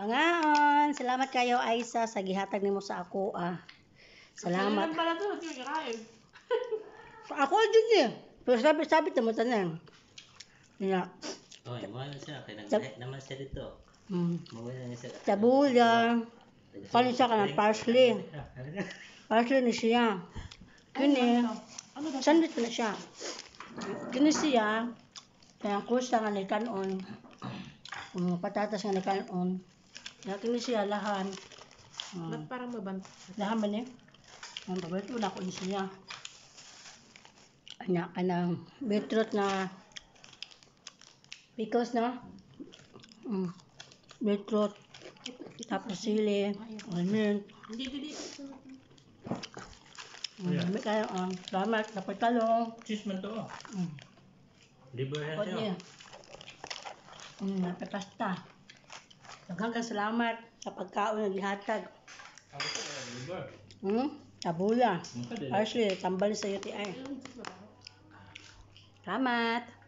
Bangaon. Salamat kayo, Aisa, sa gihatag nimo sa ako. Salamat. Kailan pala ito? Hindi ko kakain. Ako din eh. Pero sabi mo tanan. Yeah. Oy, wala siya. Kaya nag-diet naman siya dito. Mawala na siya. Tabula. Kanin siya ka ng parsley. Parsley ni siya. Kini. Sandwich na siya. Kini siya. Kaya kusa nga ni kanon. Patatas nga ni kanon. Kaya kini siya lahan. Ba't parang mabanta? Lahan ba niya? Ang babait ko na ko ni siya. Anak ka ng beetroot na pickles na. Beetroot. Tapos sili. Onion. Hindi. Dami kayo. Salamat. Dapat talong. Cheese man to. Liver yan O siya. niya. Napapasta. Hanggang salamat sa pagkaon na gihatag. Ako sa liver. Tabula. Parsley. Tambal sa UTI. Salamat.